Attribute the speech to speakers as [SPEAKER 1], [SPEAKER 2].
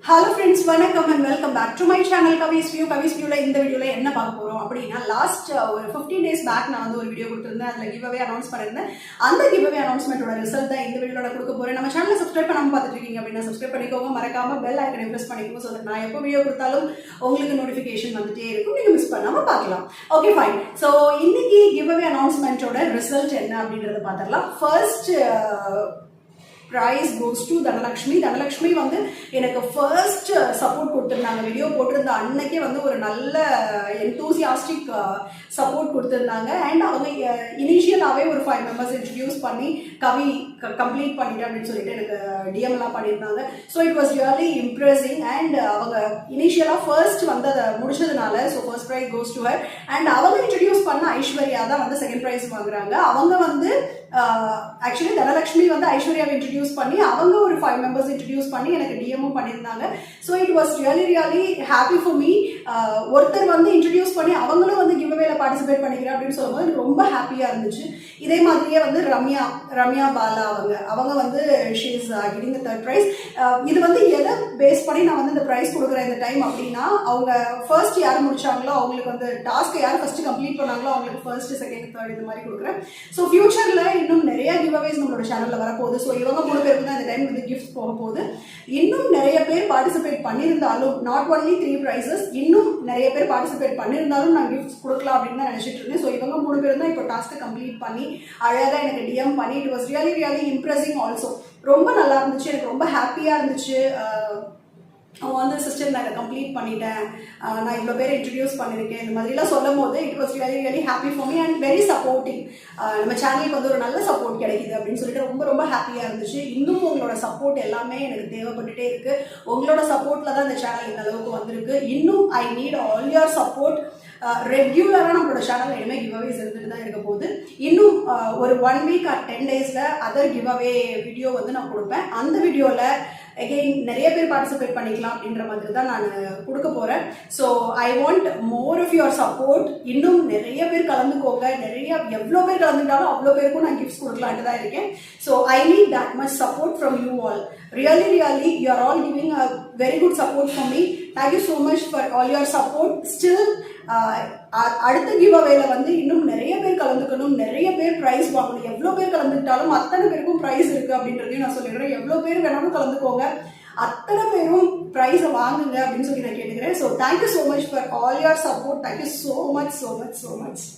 [SPEAKER 1] Hello friends, வணக்கம் and welcome back to my channel Kavi's view. Kavi's வியூவில் இந்த வீடியோவில் என்ன பார்க்க போகிறோம் அப்படின்னா, லாஸ்ட் ஒரு 15 days பேக் நான் வந்து ஒரு வீடியோ கொடுத்துருந்தேன். அதில் கிவ் அவே அனௌன்ஸ் பண்ணியிருந்தேன். அந்த கிவ் அவே அனௌன்ஸ்மெண்ட்டோட ரிசல்ட் தான் இந்த வீடியோட கொடுக்க போகிறேன். நம்ம சேனலில் சப்ஸ்கிரைப் பண்ணாமல் பார்த்துட்டு இருக்கீங்க அப்படின்னா சப்ஸ்கிரைப் பண்ணிக்கோங்க. மறக்காம பெல் ஐக்கனை ப்ரெஸ் பண்ணிக்கோங்க. ஸோ நான் எப்போ வீடியோ கொடுத்தாலும் உங்களுக்கு நோட்டிஃபிகேஷன் வந்துட்டே இருக்கும், நீங்கள் மிஸ் பண்ணாமல் பார்க்கலாம். Okay fine. ஸோ இன்னைக்கு கிவ் அவே அனௌன்ஸ்மெண்ட்டோட ரிசல்ட் என்ன அப்படின்றத பார்த்துடலாம். First prize goes to Dhanalakshmi. Dhanalakshmi வந்து எனக்கு ஃபர்ஸ்ட் சப்போர்ட் கொடுத்துருந்தாங்க. வீடியோ போட்டிருந்த அன்னைக்கே வந்து ஒரு நல்ல என்தூசியாஸ்டிக் சப்போர்ட் கொடுத்துருந்தாங்க. அண்ட் அவங்க இனிஷியலாகவே ஒரு 5 members இன்ட்ரடியூஸ் பண்ணி கவி கம்ப்ளீட் பண்ணிட்டேன் அப்படின்னு சொல்லிட்டு எனக்கு டிஎம்லாம் பண்ணியிருந்தாங்க. So it was really impressing. And அவங்க இனிஷியலாக ஃபர்ஸ்ட் வந்து அதை முடிச்சதுனால so first prize goes to her. And அவங்க இன்ட்ரடியூஸ் பண்ண ஐஸ்வர்யா தான் வந்து செகண்ட் ப்ரைஸ் வாங்குறாங்க. அவங்க வந்து ஆக்சுவலி தனலக்ஷ்மி வந்து ஐஸ்வர்யாவை இன்ட்ரடியூஸ் பண்ணி அவங்க ஒரு 5 members இன்ட்ரடியூஸ் பண்ணி எனக்கு டிஎம்மும் பண்ணியிருந்தாங்க. So it was really happy for me. ஒருத்தர் வந்து இன்ட்ரடியூஸ் பண்ணி அவங்களும் வந்து கிவ் அவேல பார்ட்டிசிபேட் பண்ணிக்கிறேன் அப்படின்னு சொல்லும்போது எனக்கு ரொம்ப ஹாப்பியாக இருந்துச்சு. இதே மாதிரியே வந்து ரம்யா பாலா அவங்க வந்து she is getting the third prize. இது வந்து எதை பேஸ் பண்ணி நான் வந்து இந்த ப்ரைஸ் கொடுக்குறேன் இந்த டைம் அப்படின்னா, அவங்க ஃபர்ஸ்ட் யார் முடிச்சாங்களோ அவங்களுக்கு வந்து டாஸ்க்கை யார் ஃபர்ஸ்ட் கம்ப்ளீட் பண்ணாங்களோ அவங்களுக்கு ஃபர்ஸ்ட் செகண்ட் தேர்ட் இந்த மாதிரி கொடுக்குறேன். ஸோ ஃபியூச்சரில் இன்னும் நிறைய கிவ் அவேஸ் நம்மளோட சேனலில் வரப்போகுது. ஸோ இவங்க 3 பேருக்கு தான் இந்த டைம் வந்து கிஃப்ட் போக போகுது. இன்னும் நிறைய பேர் பார்ட்டிசிபேட் பண்ணியிருந்தாலும், நாட் ஒன்லி 3 prizes, இன்னும் நிறைய பேர் பார்ட்டிசிபேட் பண்ணியிருந்தாலும் நான் கிஃப்ட்ஸ் கொடுக்கலாம் அப்படின்னு தான் நினைச்சிட்டு இருந்தேன். ஸோ இவங்க 3 பேரும் தான் இப்போ டாஸ்க்கை கம்ப்ளீட் பண்ணி அழகாக எனக்கு டிஎம் பண்ணி இட் வாஸ் ரியலி இம்ப்ரெசிங் ஆல்சோ. ரொம்ப நல்லா இருந்துச்சு, எனக்கு ரொம்ப ஹாப்பியாக இருந்துச்சு. அவங்க வந்து சிஸ்டர் நான் கம்ப்ளீட் பண்ணிட்டேன், நான் இவ்வளோ பேர் இன்ட்ரடியூஸ் பண்ணியிருக்கேன், இந்த மாதிரிலாம் சொல்லும் போது it was really happy for me and very supportive. நம்ம சேனலுக்கு வந்து ஒரு நல்ல சப்போர்ட் கிடைக்குது அப்படின்னு சொல்லிட்டு ரொம்ப ஹாப்பியாக இருந்துச்சு. இன்னும் உங்களோட சப்போர்ட் எல்லாமே எனக்கு தேவைப்பட்டுட்டே இருக்கு. உங்களோட சப்போர்ட்டில் தான் இந்த சேனல் இந்த அளவுக்கு வந்திருக்கு. இன்னும் I need all your support. ரெகுலராக நம்மளோட சேனல் இனிமேல் கிவ் அவேஸ் இருந்துட்டு தான் இருக்க போகுது. இன்னும் ஒரு 1 week or 10 daysல அதர் கிவ் அவே வீடியோ வந்து நான் கொடுப்பேன். அந்த வீடியோவில் அகெயின் நிறைய பேர் பார்ட்டிசிபேட் பண்ணிக்கலாம் அப்படின்ற மாதிரி தான் நான் கொடுக்க போகிறேன். So I want more of your support. இன்னும் நிறைய பேர் கலந்துக்கோங்க. எவ்வளோ பேர் கலந்துக்கிட்டாலும் அவ்வளோ பேருக்கும் நான் கிஃப்ட்ஸ் கொடுக்கலான்ட்டு தான் இருக்கேன். So I need that much support from you all. Really you are all giving a very good support for me. Thank you so much for all your support. Still அடுத்த கிவ் அவேல வந்து இன்னும் நிறைய பேர் கலந்துக்கணும், நிறைய பேர் ப்ரைஸ் வாங்கணும். எவ்வளோ பேர் கலந்துக்கிட்டாலும் அத்தனை பேருக்கும் ப்ரைஸ் இருக்கு அப்படின்றதையும் நான் சொல்லிடுறேன். எவ்வளோ பேர் வேணாலும் கலந்துக்கோங்க, அத்தனை பேரும் ப்ரைஸை வாங்குங்க அப்படின்னு சொல்லி நான் கேட்டுக்கிறேன். So thank you so much for all your support. Thank you so much.